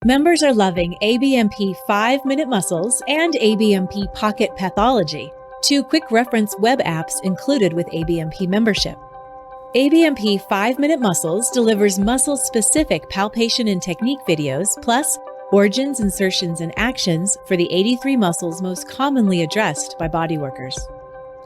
Members are loving ABMP 5-Minute Muscles and ABMP Pocket Pathology, two quick reference web apps included with ABMP membership. ABMP 5-Minute Muscles delivers muscle-specific palpation and technique videos, plus origins, insertions, and actions for the 83 muscles most commonly addressed by bodyworkers.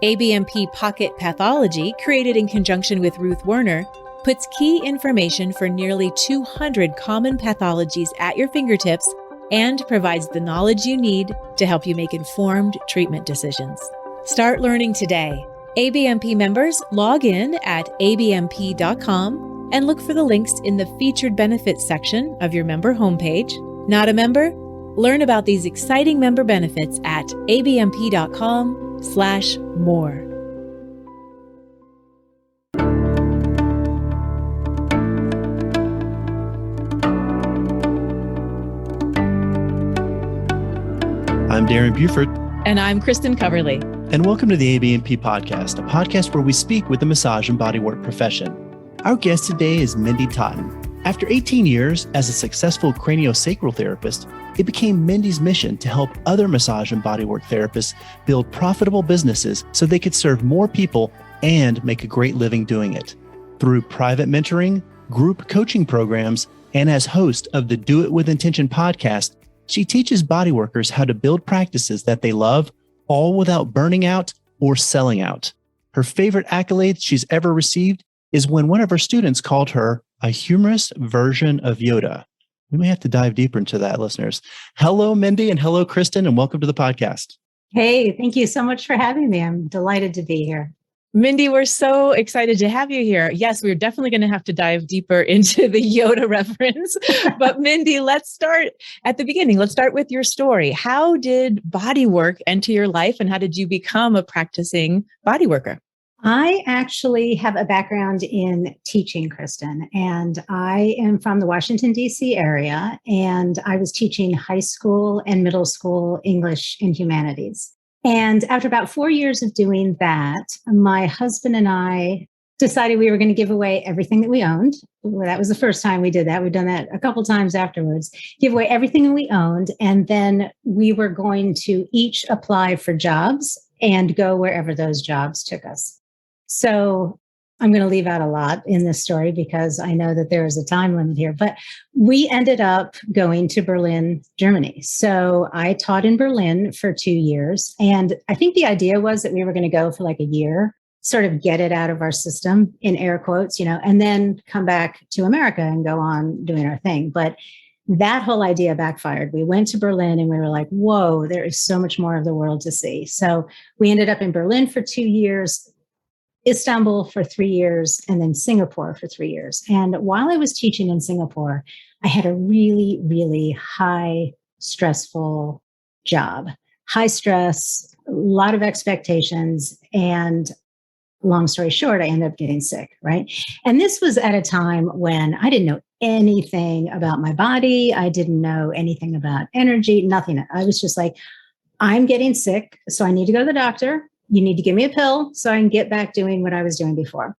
ABMP Pocket Pathology, created in conjunction with Ruth Werner, puts key information for nearly 200 common pathologies at your fingertips and provides the knowledge you need to help you make informed treatment decisions. Start learning today. ABMP members log in at abmp.com and look for the links in the featured benefits section of your member homepage. Not a member? Learn about these exciting member benefits at abmp.com/more. I'm Darren Buford. And I'm Kirstin Coverly. And welcome to the ABMP Podcast, a podcast where we speak with the massage and bodywork profession. Our guest today is Mindy Totten. After 18 years as a successful craniosacral therapist, it became Mindy's mission to help other massage and bodywork therapists build profitable businesses so they could serve more people and make a great living doing it. Through private mentoring, group coaching programs, and as host of the Do It With Intention podcast, she teaches bodyworkers how to build practices that they love, all without burning out or selling out. Her favorite accolade she's ever received is when one of her students called her a humorous version of Yoda. We may have to dive deeper into that, listeners. Hello, Mindy, and hello, Kirstin, and welcome to the podcast. Hey, thank you so much for having me. I'm delighted to be here. Mindy, we're so excited to have you here. Yes, we're definitely going to have to dive deeper into the Yoda reference. But Mindy, let's start at the beginning. Let's start with your story. How did bodywork enter your life and how did you become a practicing bodyworker? I actually have a background in teaching, Kirstin, and I am from the Washington, D.C. area, and I was teaching high school and middle school English and humanities. And after about 4 years of doing that, my husband and I decided we were going to give away everything that we owned. Well, that was the first time we did that. We've done that a couple times afterwards. Give away everything that we owned. And then we were going to each apply for jobs and go wherever those jobs took us. So I'm going to leave out a lot in this story because I know that there is a time limit here, but we ended up going to Berlin, Germany. So I taught in Berlin for 2 years. And I think the idea was that we were going to go for like a year, sort of get it out of our system in air quotes, and then come back to America and go on doing our thing. But that whole idea backfired. We went to Berlin and we were like, whoa, there is so much more of the world to see. So we ended up in Berlin for 2 years, Istanbul for 3 years, and then Singapore for 3 years. And while I was teaching in Singapore, I had a really, really high stressful job, high stress, a lot of expectations. And long story short, I ended up getting sick, right? And this was at a time when I didn't know anything about my body. I didn't know anything about energy, nothing. I was just like, I'm getting sick, so I need to go to the doctor. You need to give me a pill so I can get back doing what I was doing before.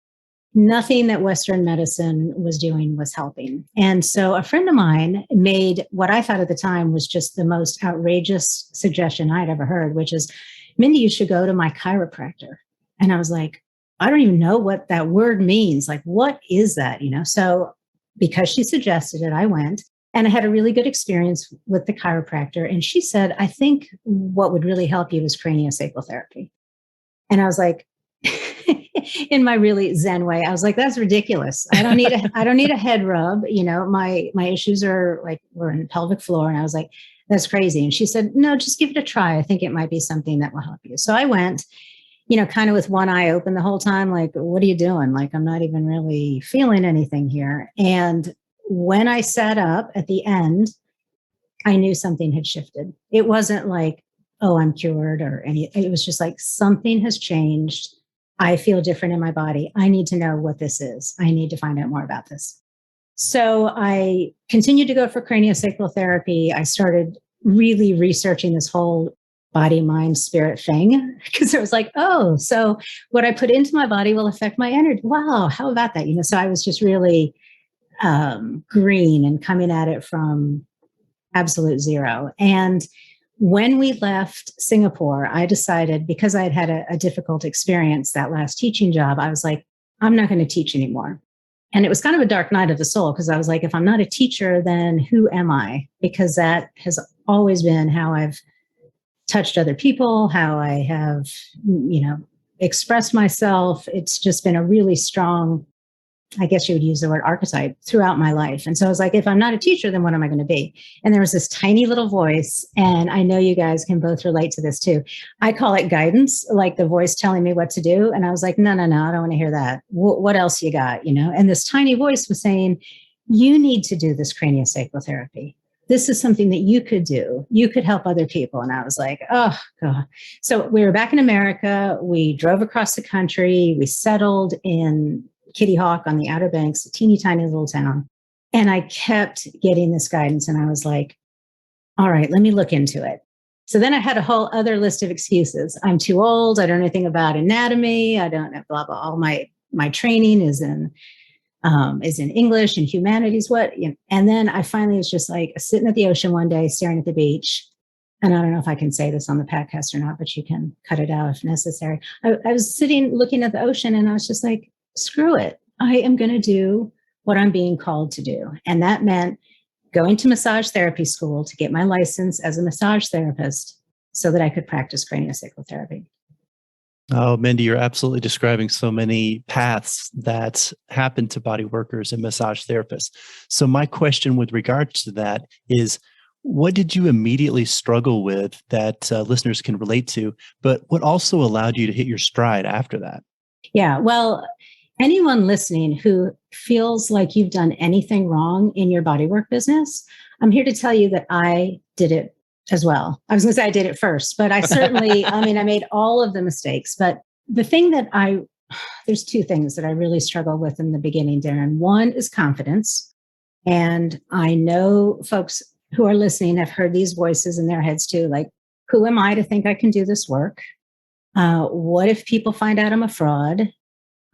Nothing that Western medicine was doing was helping. And so a friend of mine made what I thought at the time was just the most outrageous suggestion I'd ever heard, which is, Mindy, you should go to my chiropractor. And I was like, I don't even know what that word means. Like, what is that? So because she suggested it, I went. And I had a really good experience with the chiropractor. And she said, I think what would really help you is craniosacral therapy. And I was like, in my really Zen way, I was like, that's ridiculous. I don't need a head rub. My issues were in pelvic floor. And I was like, that's crazy. And she said, no, just give it a try. I think it might be something that will help you. So I went, kind of with one eye open the whole time. Like, what are you doing? Like, I'm not even really feeling anything here. And when I sat up at the end, I knew something had shifted. It wasn't like, oh, I'm cured or anything. It was just like something has changed. I feel different in my body. I need to know what this is. I need to find out more about this. So I continued to go for craniosacral therapy. I started really researching this whole body, mind, spirit thing because it was like, oh, so what I put into my body will affect my energy. Wow, how about that? So I was just really green and coming at it from absolute zero. And when we left Singapore, I decided, because I had had a difficult experience that last teaching job, I was like, I'm not going to teach anymore. And it was kind of a dark night of the soul, because I was like, if I'm not a teacher, then who am I? Because that has always been how I've touched other people, how I have, expressed myself. It's just been a really strong, I guess you would use the word archetype, throughout my life. And so I was like, if I'm not a teacher, then what am I going to be? And there was this tiny little voice, and I know you guys can both relate to this too. I call it guidance, like the voice telling me what to do. And I was like, no, I don't want to hear that. What else you got? And this tiny voice was saying, you need to do this craniosacral therapy. This is something that you could do. You could help other people. And I was like, oh, God. So we were back in America. We drove across the country. We settled in Kitty Hawk on the Outer Banks, a teeny tiny little town. And I kept getting this guidance. And I was like, all right, let me look into it. So then I had a whole other list of excuses. I'm too old. I don't know anything about anatomy. I don't know, blah, blah. All my training is in English and humanities. And then I finally was just like sitting at the ocean one day, staring at the beach. And I don't know if I can say this on the podcast or not, but you can cut it out if necessary. I was sitting looking at the ocean, and I was just like, screw it. I am going to do what I'm being called to do. And that meant going to massage therapy school to get my license as a massage therapist so that I could practice craniosacral therapy. Oh, Mindy, you're absolutely describing so many paths that happen to body workers and massage therapists. So my question with regards to that is, what did you immediately struggle with that listeners can relate to, but what also allowed you to hit your stride after that? Yeah, well, anyone listening who feels like you've done anything wrong in your bodywork business, I'm here to tell you that I did it as well. I was going to say I did it first, but I certainly, I made all of the mistakes. But the thing that there's two things that I really struggled with in the beginning, Darren. One is confidence. And I know folks who are listening have heard these voices in their heads too, like, who am I to think I can do this work? What if people find out I'm a fraud?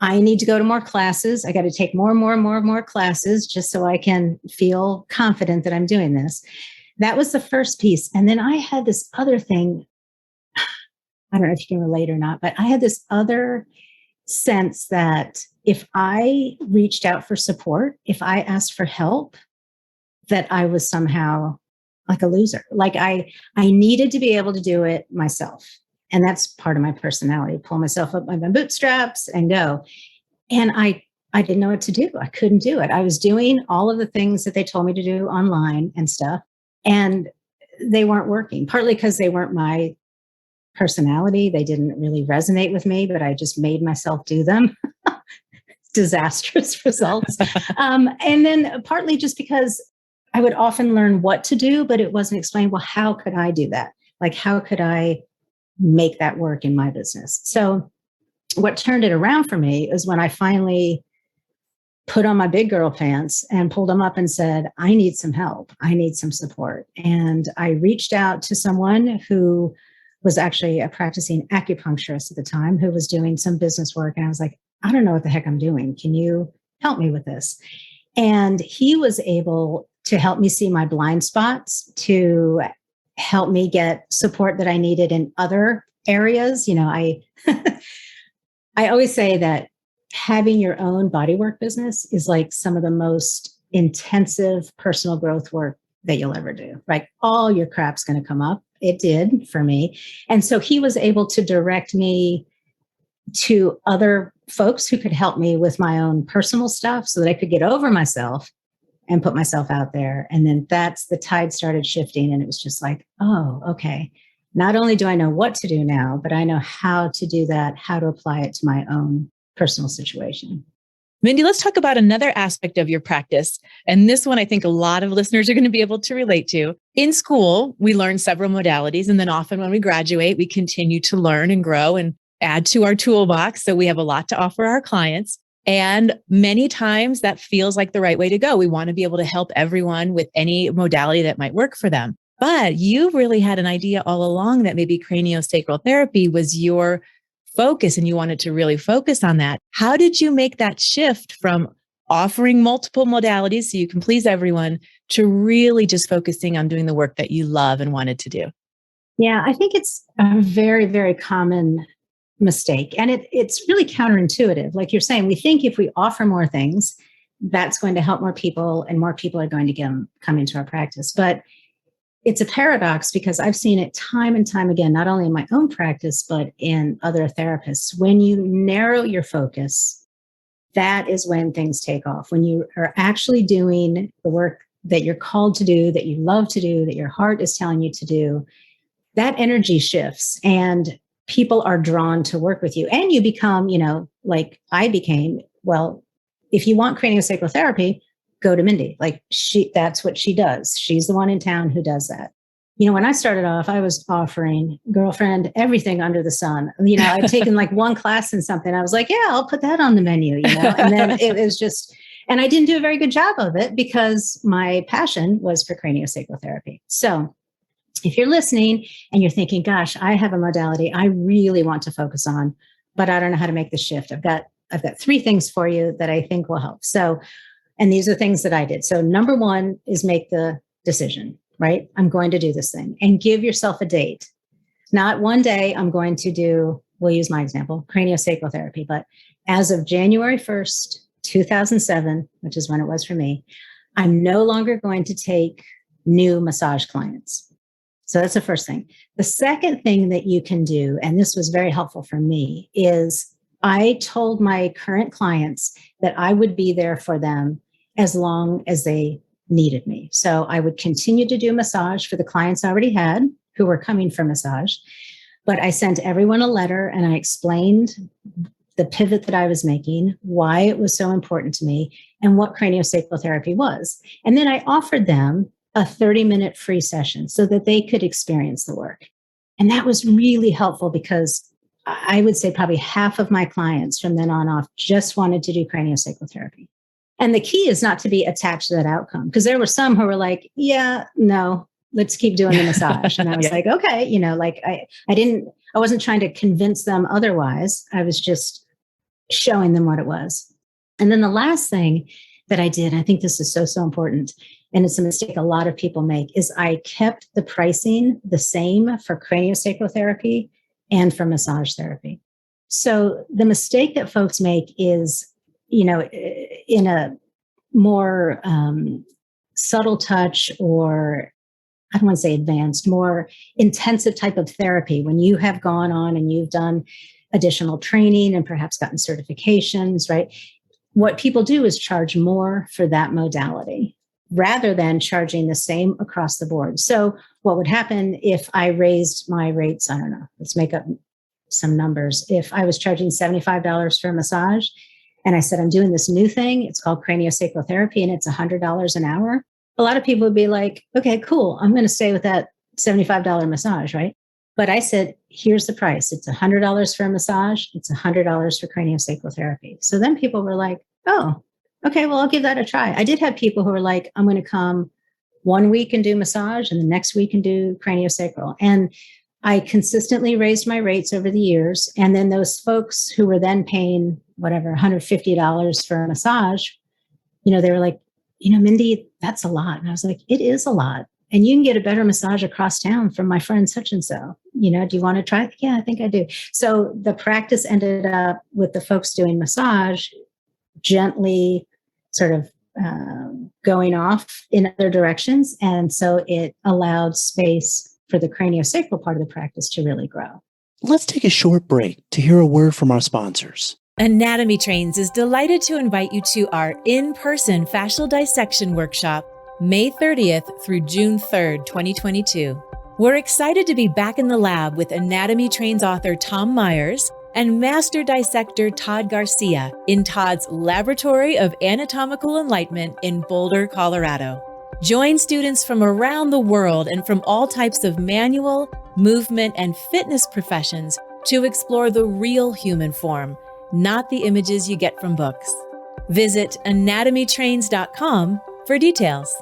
I need to go to more classes. I got to take more classes just so I can feel confident that I'm doing this. That was the first piece. And then I had this other thing. I don't know if you can relate or not, but I had this other sense that if I reached out for support, if I asked for help, that I was somehow like a loser. Like I needed to be able to do it myself. And that's part of my personality, pull myself up by my bootstraps and go. And I didn't know what to do. I couldn't do it. I was doing all of the things that they told me to do online and stuff, and they weren't working, partly because they weren't my personality. They didn't really resonate with me, but I just made myself do them. Disastrous results. And then partly just because I would often learn what to do, but it wasn't explained, well, how could I do that? Like, how could I make that work in my business? So what turned it around for me is when I finally put on my big girl pants and pulled them up and said, I need some help. I need some support. And I reached out to someone who was actually a practicing acupuncturist at the time, who was doing some business work. And I was like, I don't know what the heck I'm doing. Can you help me with this? And he was able to help me see my blind spots, to help me get support that I needed in other areas. I always say that having your own bodywork business is like some of the most intensive personal growth work that you'll ever do. Like, all your crap's going to come up. It did for me. And so he was able to direct me to other folks who could help me with my own personal stuff so that I could get over myself and put myself out there. And then the tide started shifting, and it was just like, oh, okay. Not only do I know what to do now, but I know how to do that, how to apply it to my own personal situation. Mindy, let's talk about another aspect of your practice. And this one, I think a lot of listeners are going to be able to relate to. In school, we learn several modalities. And then often when we graduate, we continue to learn and grow and add to our toolbox. So we have a lot to offer our clients. And many times that feels like the right way to go. We want to be able to help everyone with any modality that might work for them. But you really had an idea all along that maybe craniosacral therapy was your focus and you wanted to really focus on that. How did you make that shift from offering multiple modalities so you can please everyone, to really just focusing on doing the work that you love and wanted to do? Yeah, I think it's a very, very common mistake. And it's really counterintuitive. Like you're saying, we think if we offer more things, that's going to help more people and more people are going to come into our practice. But it's a paradox because I've seen it time and time again, not only in my own practice, but in other therapists. When you narrow your focus, that is when things take off. When you are actually doing the work that you're called to do, that you love to do, that your heart is telling you to do, that energy shifts and people are drawn to work with you. And you become, like I became, well, if you want craniosacral therapy, go to Mindy. Like that's what she does. She's the one in town who does that. When I started off, I was offering girlfriend everything under the sun. I'd taken like one class in something. I was like, yeah, I'll put that on the menu, and then it was just, and I didn't do a very good job of it because my passion was for craniosacral therapy. So if you're listening and you're thinking, gosh, I have a modality I really want to focus on, but I don't know how to make the shift. I've got 3 things for you that I think will help. So, and these are things that I did. So number 1 is make the decision, right? I'm going to do this thing and give yourself a date. Not one day I'm going to do, we'll use my example, craniosacral therapy, but as of January 1st, 2007, which is when it was for me, I'm no longer going to take new massage clients. So that's the first thing. The second thing that you can do, and this was very helpful for me, is I told my current clients that I would be there for them as long as they needed me. So I would continue to do massage for the clients I already had who were coming for massage, but I sent everyone a letter and I explained the pivot that I was making, why it was so important to me, and what craniosacral therapy was. And then I offered them a 30-minute free session so that they could experience the work. And that was really helpful because I would say probably half of my clients from then on off just wanted to do craniosacral therapy. And the key is not to be attached to that outcome, because there were some who were like, yeah, no, let's keep doing the massage. And I was like, okay, I wasn't trying to convince them otherwise. I was just showing them what it was. And then the last thing that I did, I think this is so important, and it's a mistake a lot of people make, is I kept the pricing the same for craniosacral therapy and for massage therapy. So the mistake that folks make is, in a more subtle touch, or I don't want to say advanced, more intensive type of therapy, when you have gone on and you've done additional training and perhaps gotten certifications, right? What people do is charge more for that modality rather than charging the same across the board. So what would happen if I raised my rates? I don't know, let's make up some numbers. If I was charging $75 for a massage and I said, I'm doing this new thing, it's called craniosacral therapy and it's $100 an hour, a lot of people would be like, okay, cool, I'm going to stay with that $75 massage, right? But I said, here's the price. It's $100 for a massage. It's $100 for craniosacral therapy. So then people were like, oh, okay, well, I'll give that a try. I did have people who were like, I'm going to come 1 week and do massage and the next week and do craniosacral. And I consistently raised my rates over the years. And then those folks who were then paying whatever, $150 for a massage, they were like, Mindy, that's a lot. And I was like, it is a lot. And you can get a better massage across town from my friend such and so. Do you want to try it? Yeah, I think I do. So the practice ended up with the folks doing massage gently sort of going off in other directions. And so it allowed space for the craniosacral part of the practice to really grow. Let's take a short break to hear a word from our sponsors. Anatomy Trains is delighted to invite you to our in-person fascial dissection workshop, May 30th through June 3rd, 2022. We're excited to be back in the lab with Anatomy Trains author Tom Myers and master dissector Todd Garcia in Todd's Laboratory of Anatomical Enlightenment in Boulder, Colorado. Join students from around the world and from all types of manual, movement, and fitness professions to explore the real human form, not the images you get from books. Visit anatomytrains.com for details.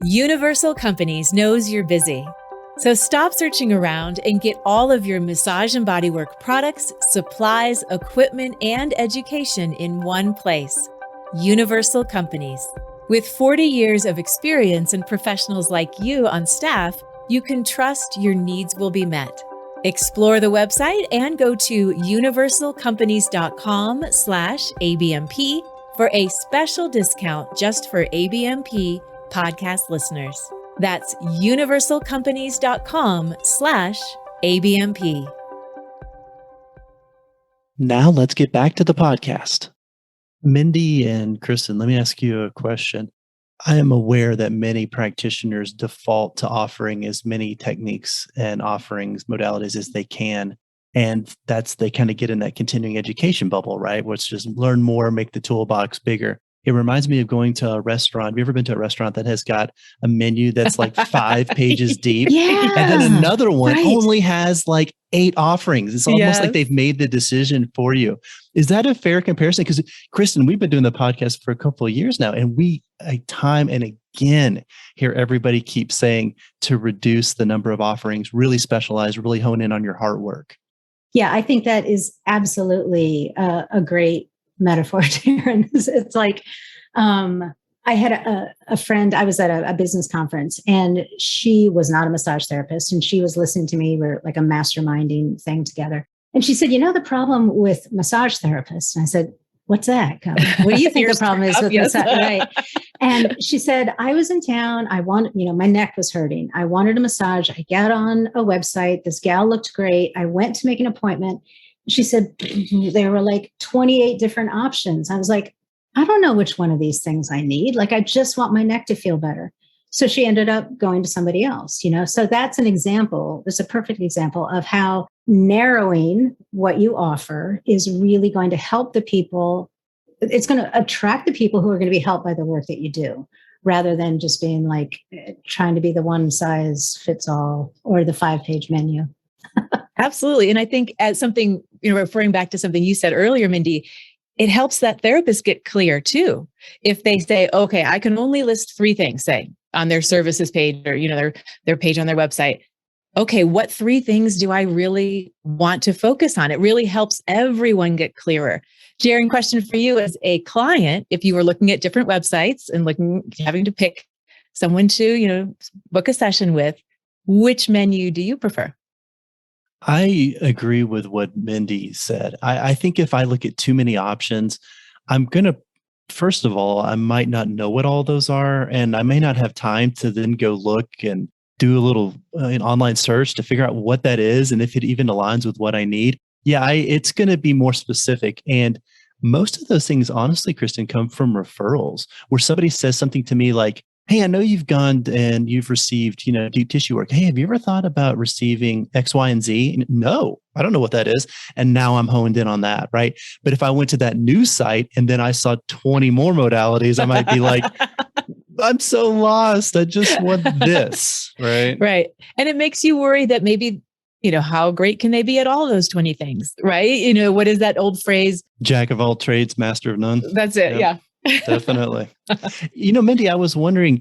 Universal Companies knows you're busy. So stop searching around and get all of your massage and bodywork products, supplies, equipment, and education in one place. Universal Companies. With 40 years of experience and professionals like you on staff, you can trust your needs will be met. Explore the website and go to universalcompanies.com/ABMP for a special discount just for ABMP podcast listeners. That's universalcompanies.com/ABMP. Now let's get back to the podcast. Mindy and Kirstin, let me ask you a question. I am aware that many practitioners default to offering as many techniques and offerings, modalities as they can. And they kind of get in that continuing education bubble, right? Where it's just learn more, make the toolbox bigger. It reminds me of going to a restaurant. Have you ever been to a restaurant that has got a menu that's like 5 pages deep? Yeah. And then another one only has like 8 offerings. It's almost like they've made the decision for you. Is that a fair comparison? Because Kirstin, we've been doing the podcast for a couple of years now, and we time and again hear everybody keep saying to reduce the number of offerings, really specialize, really hone in on your heart work. Yeah, I think that is absolutely a great metaphor, Darren. It's like, I had a friend, I was at a business conference, and she was not a massage therapist, and she was listening to me. We're like a masterminding thing together. And she said, the problem with massage therapists. And I said, what's that? What do you think the problem is with massage? Right. And she said, I was in town. I wanted, my neck was hurting. I wanted a massage. I got on a website. This gal looked great. I went to make an appointment. She said, there were like 28 different options. I was like, I don't know which one of these things I need. Like, I just want my neck to feel better. So she ended up going to somebody else, So that's an example. It's a perfect example of how narrowing what you offer is really going to help the people. It's going to attract the people who are going to be helped by the work that you do, rather than just being like trying to be the one size fits all or the 5-page menu. Absolutely. And I think as something, referring back to something you said earlier, Mindy, it helps that therapist get clear too. If they say, okay, I can only list 3 things, say, on their services page or, their page on their website. Okay, what 3 things do I really want to focus on? It really helps everyone get clearer. Darren, question for you as a client, if you were looking at different websites and having to pick someone to, book a session with, which menu do you prefer? I agree with what Mindy said. I think if I look at too many options, first of all, I might not know what all those are, and I may not have time to then go look and do a little an online search to figure out what that is and if it even aligns with what I need. Yeah, it's going to be more specific. And most of those things, honestly, Kirstin, come from referrals where somebody says something to me like, hey, I know you've gone and you've received, deep tissue work. Hey, have you ever thought about receiving X, Y, and Z? No, I don't know what that is. And now I'm honed in on that, right? But if I went to that news site and then I saw 20 more modalities, I might be like, I'm so lost. I just want this, right? Right. And it makes you worry that maybe, how great can they be at all those 20 things, right? What is that old phrase? Jack of all trades, master of none. That's it. Yeah. Definitely. Mindy, I was wondering,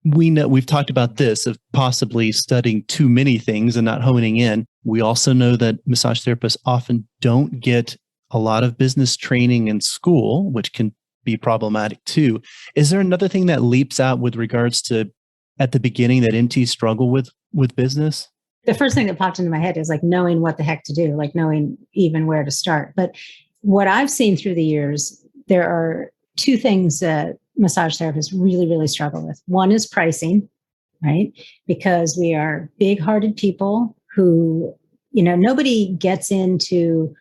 we've talked about this of possibly studying too many things and not honing in. We also know that massage therapists often don't get a lot of business training in school, which can be problematic too. Is there another thing that leaps out with regards to at the beginning that MTs struggle with business? The first thing that popped into my head is like knowing what the heck to do, like knowing even where to start. But what I've seen through the years, there are 2 things that massage therapists really, really struggle with. One is pricing, right? Because we are big-hearted people who, nobody gets into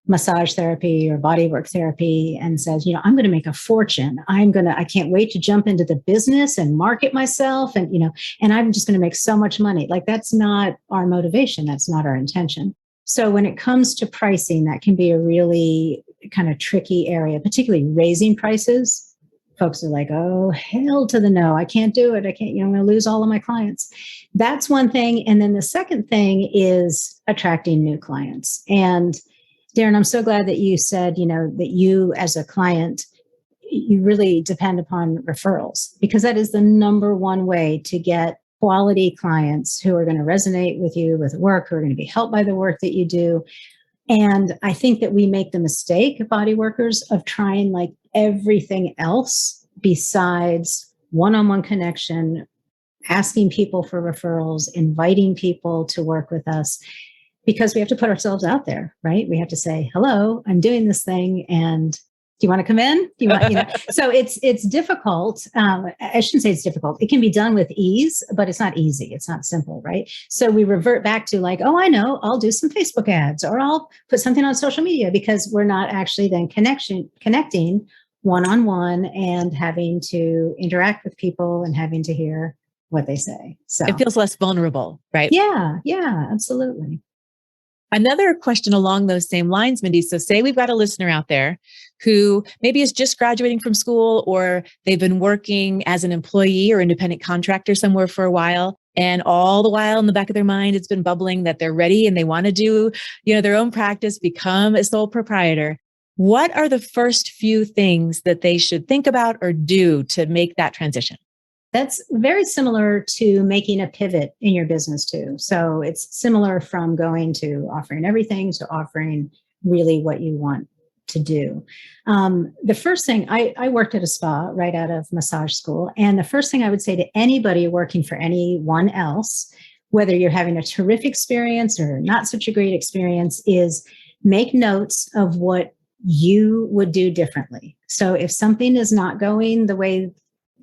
massage therapy or bodywork therapy and says, I'm going to make a fortune. I can't wait to jump into the business and market myself. And, and I'm just going to make so much money. Like, that's not our motivation. That's not our intention. So when it comes to pricing, that can be a really kind of tricky area, particularly raising prices. Folks are like, oh, hell to the no. I can't do it. I can't, I'm going to lose all of my clients. That's one thing. And then the second thing is attracting new clients. And Darren, I'm so glad that you said, that you as a client, you really depend upon referrals, because that is the number one way to get quality clients who are going to resonate with you with work, who are going to be helped by the work that you do. And I think that we make the mistake, body workers, of trying like everything else besides one-on-one connection, asking people for referrals, inviting people to work with us, because we have to put ourselves out there, right? We have to say, hello, I'm doing this thing, and do you want to come in? Do you want, So it's difficult. I shouldn't say it's difficult. It can be done with ease, but it's not easy. It's not simple, right? So we revert back to like, oh, I know, I'll do some Facebook ads, or I'll put something on social media, because we're not actually then connecting one-on-one and having to interact with people and having to hear what they say. So it feels less vulnerable, right? Yeah, absolutely. Another question along those same lines, Mindy. So say we've got a listener out there who maybe is just graduating from school, or they've been working as an employee or independent contractor somewhere for a while. And all the while in the back of their mind, it's been bubbling that they're ready and they want to do, their own practice, become a sole proprietor. What are the first few things that they should think about or do to make that transition? That's very similar to making a pivot in your business too. So it's similar from going to offering everything to offering really what you want to do. The first thing, I worked at a spa right out of massage school. And the first thing I would say to anybody working for anyone else, whether you're having a terrific experience or not such a great experience, is make notes of what you would do differently. So if something is not going the way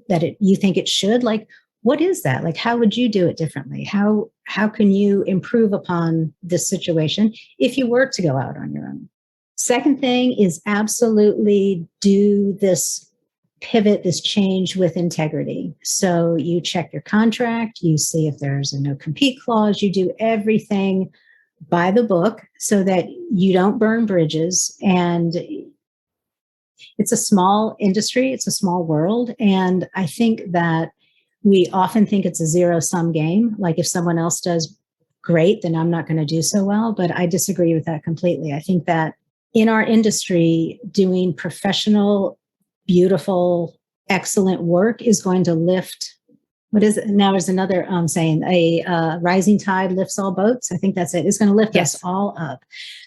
that you think it should, like, what is that? Like, how would you do it differently? How can you improve upon this situation if you were to go out on your own? Second thing is absolutely do this pivot, this change with integrity. So you check your contract, you see if there's a no compete clause, you do everything by the book so that you don't burn bridges. And it's a small industry, it's a small world. And I think that we often think it's a zero-sum game. Like if someone else does great, then I'm not going to do so well. But I disagree with that completely. I think that in our industry, doing professional, beautiful, excellent work is going to lift. What is it? Now there's another saying, a rising tide lifts all boats. I think that's it. It's going to lift us all up.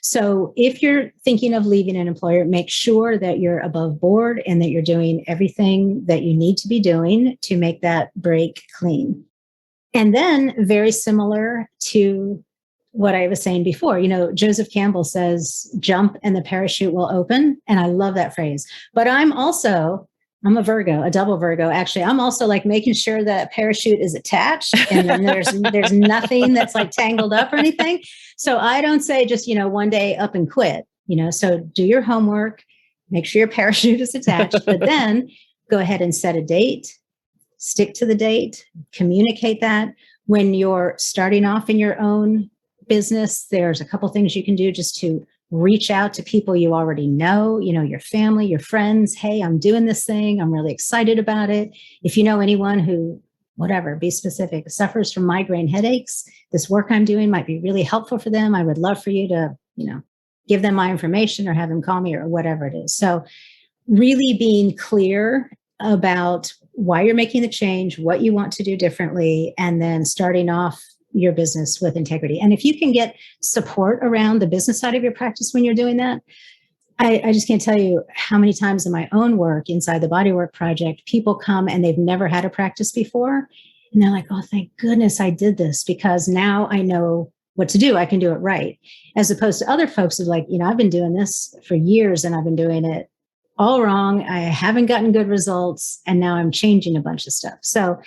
So if you're thinking of leaving an employer, make sure that you're above board and that you're doing everything that you need to be doing to make that break clean. And then very similar to what I was saying before, Joseph Campbell says, jump and the parachute will open. And I love that phrase. But I'm a Virgo, a double Virgo. Actually, I'm also like making sure that parachute is attached and then there's nothing that's like tangled up or anything. So I don't say just, one day up and quit, so do your homework, make sure your parachute is attached, but then go ahead and set a date, stick to the date, communicate that. When you're starting off in your own business, there's a couple things you can do just to reach out to people you already know, your family, your friends. Hey, I'm doing this thing. I'm really excited about it. If you know anyone who, whatever, be specific, suffers from migraine headaches, this work I'm doing might be really helpful for them. I would love for you to, give them my information or have them call me or whatever it is. So really being clear about why you're making the change, what you want to do differently, and then starting off your business with integrity. And if you can get support around the business side of your practice when you're doing that, I just can't tell you how many times in my own work inside the Bodywork project, people come and they've never had a practice before. And they're like, oh, thank goodness I did this, because now I know what to do. I can do it right. As opposed to other folks who are like, I've been doing this for years and I've been doing it all wrong. I haven't gotten good results. And now I'm changing a bunch of stuff. So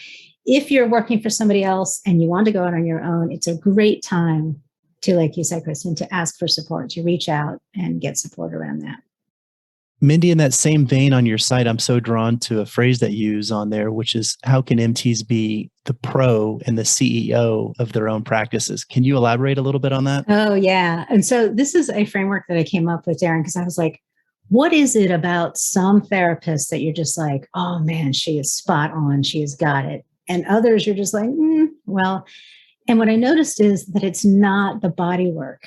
if you're working for somebody else and you want to go out on your own, it's a great time to, like you said, Kirstin, to ask for support, to reach out and get support around that. Mindy, in that same vein on your site, I'm so drawn to a phrase that you use on there, which is, how can MTs be the pro and the CEO of their own practices? Can you elaborate a little bit on that? Oh, yeah. And so this is a framework that I came up with, Darren, because I was like, what is it about some therapists that you're just like, oh man, she is spot on, she has got it. And others you're just like, well, and what I noticed is that it's not the body work.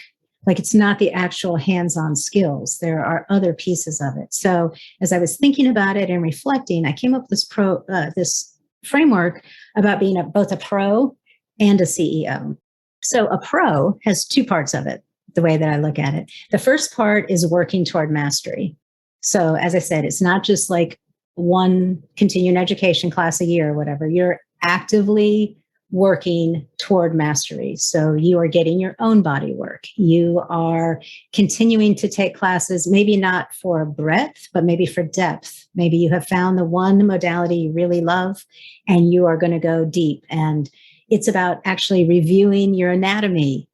Like it's not the actual hands-on skills. There are other pieces of it. So as I was thinking about it and reflecting, I came up with this framework about being both a pro and a CEO. So a pro has two parts of it, the way that I look at it. The first part is working toward mastery. So as I said, it's not just like one continuing education class a year or whatever. You're actively working toward mastery. So you are getting your own body work. You are continuing to take classes, maybe not for breadth, but maybe for depth. Maybe you have found the one modality you really love and you are going to go deep. And it's about actually reviewing your anatomy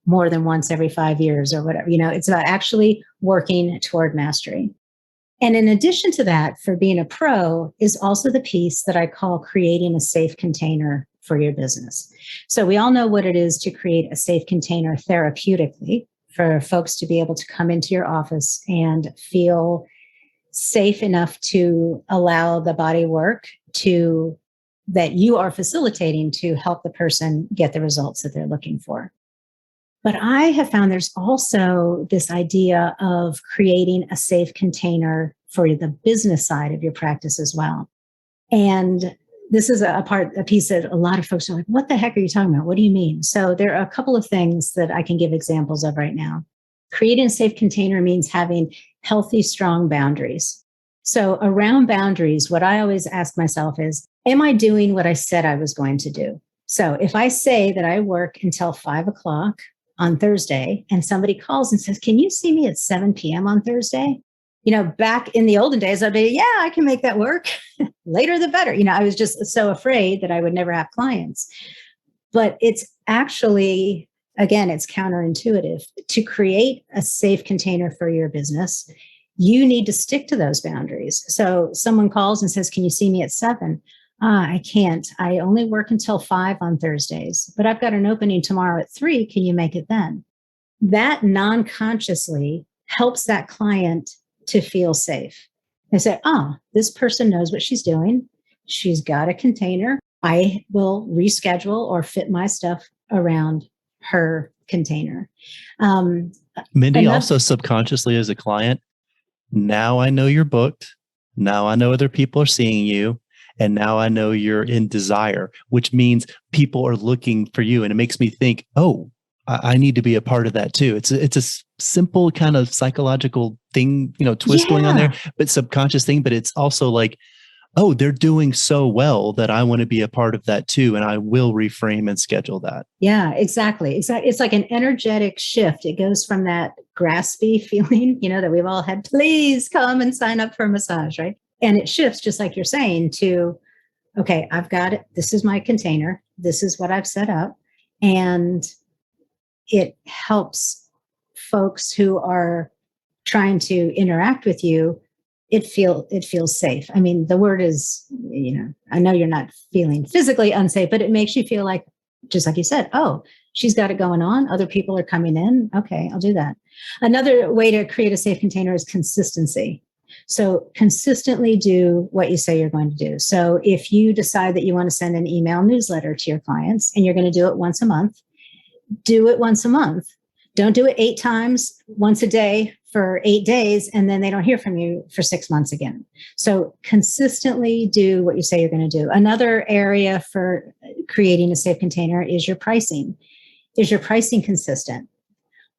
more than once every 5 years or whatever. It's about actually working toward mastery. And in addition to that, for being a pro is also the piece that I call creating a safe container for your business. So we all know what it is to create a safe container therapeutically for folks to be able to come into your office and feel safe enough to allow the body work that you are facilitating to help the person get the results that they're looking for. But I have found there's also this idea of creating a safe container for the business side of your practice as well. And this is a piece that a lot of folks are like, what the heck are you talking about? What do you mean? So there are a couple of things that I can give examples of right now. Creating a safe container means having healthy, strong boundaries. So around boundaries, what I always ask myself is, am I doing what I said I was going to do? So if I say that I work until 5:00 on Thursday and somebody calls and says, can you see me at 7 p.m. on Thursday? Back in the olden days, I'd be, yeah, I can make that work. Later, the better. I was just so afraid that I would never have clients. But it's actually, again, it's counterintuitive. To create a safe container for your business, you need to stick to those boundaries. So someone calls and says, can you see me at 7? I can't. I only work until 5 on Thursdays, but I've got an opening tomorrow at 3. Can you make it then? That non-consciously helps that client to feel safe. They say, this person knows what she's doing. She's got a container. I will reschedule or fit my stuff around her container. Mindy, also subconsciously as a client, now I know you're booked. Now I know other people are seeing you. And now I know you're in desire, which means people are looking for you. And it makes me think, I need to be a part of that too. It's a simple kind of psychological thing, twist going on there, but subconscious thing. But it's also like, they're doing so well that I want to be a part of that too. And I will reframe and schedule that. Yeah, exactly. It's like an energetic shift. It goes from that graspy feeling, that we've all had, please come and sign up for a massage, right? And it shifts, just like you're saying, to, okay, I've got it. This is my container. This is what I've set up. And it helps folks who are trying to interact with you. It feels safe. I mean, the word is, I know you're not feeling physically unsafe, but it makes you feel like, just like you said, she's got it going on. Other people are coming in. Okay, I'll do that. Another way to create a safe container is consistency. So consistently do what you say you're going to do. So if you decide that you want to send an email newsletter to your clients and you're going to do it once a month, do it once a month. Don't do it 8 times, once a day for 8 days, and then they don't hear from you for 6 months again. So consistently do what you say you're going to do. Another area for creating a safe container is your pricing. Is your pricing consistent?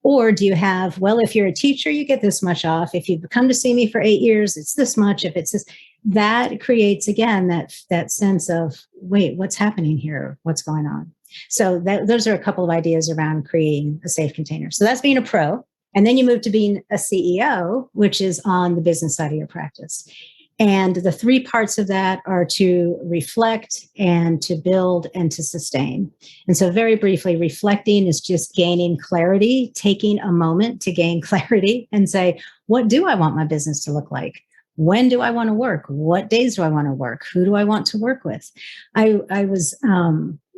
Or do you have, if you're a teacher, you get this much off. If you've come to see me for 8 years, it's this much. If it's this, that creates, again, that sense of, wait, what's happening here? What's going on? So those are a couple of ideas around creating a safe container. So that's being a pro. And then you move to being a CEO, which is on the business side of your practice. And the 3 parts of that are to reflect and to build and to sustain. And so very briefly, reflecting is just gaining clarity, taking a moment to gain clarity and say, what do I want my business to look like? When do I want to work? What days do I want to work? Who do I want to work with? I was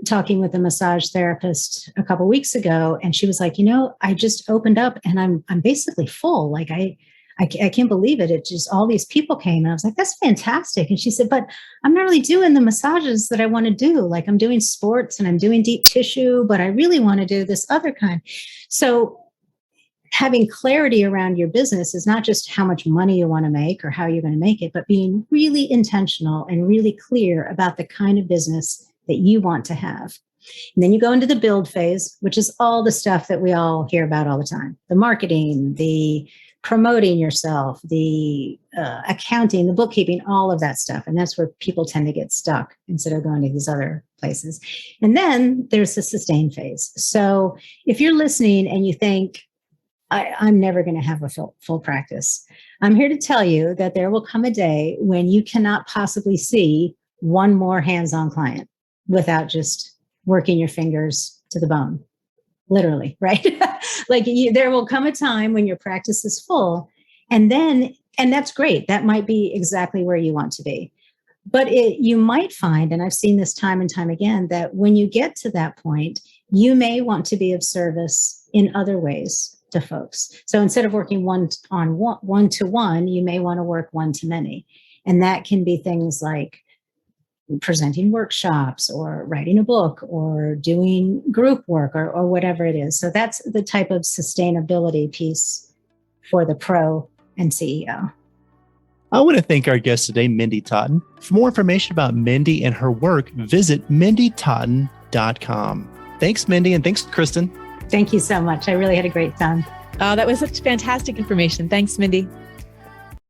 talking with a massage therapist a couple of weeks ago, and she was like, I just opened up and I'm basically full. Like I can't believe it. It just, all these people came and I was like, that's fantastic. And she said, but I'm not really doing the massages that I want to do. Like I'm doing sports and I'm doing deep tissue, but I really want to do this other kind. So having clarity around your business is not just how much money you want to make or how you're going to make it, but being really intentional and really clear about the kind of business that you want to have. And then you go into the build phase, which is all the stuff that we all hear about all the time. The marketing, the promoting yourself, the accounting, the bookkeeping, all of that stuff. And that's where people tend to get stuck instead of going to these other places. And then there's the sustain phase. So if you're listening and you think, I'm never going to have a full practice, I'm here to tell you that there will come a day when you cannot possibly see one more hands-on client without just working your fingers to the bone, literally, right? There will come a time when your practice is full, and that's great. That might be exactly where you want to be. But you might find, and I've seen this time and time again, that when you get to that point, you may want to be of service in other ways to folks. So instead of working one-to-one, you may want to work one-to-many. And that can be things like presenting workshops or writing a book or doing group work or whatever it is. So that's the type of sustainability piece for the pro and CEO. I want to thank our guest today, Mindy Totten. For more information about Mindy and her work, visit mindytotten.com. Thanks, Mindy, and thanks, Kirstin. Thank you so much. I really had a great time. Oh, that was such fantastic information. Thanks, Mindy.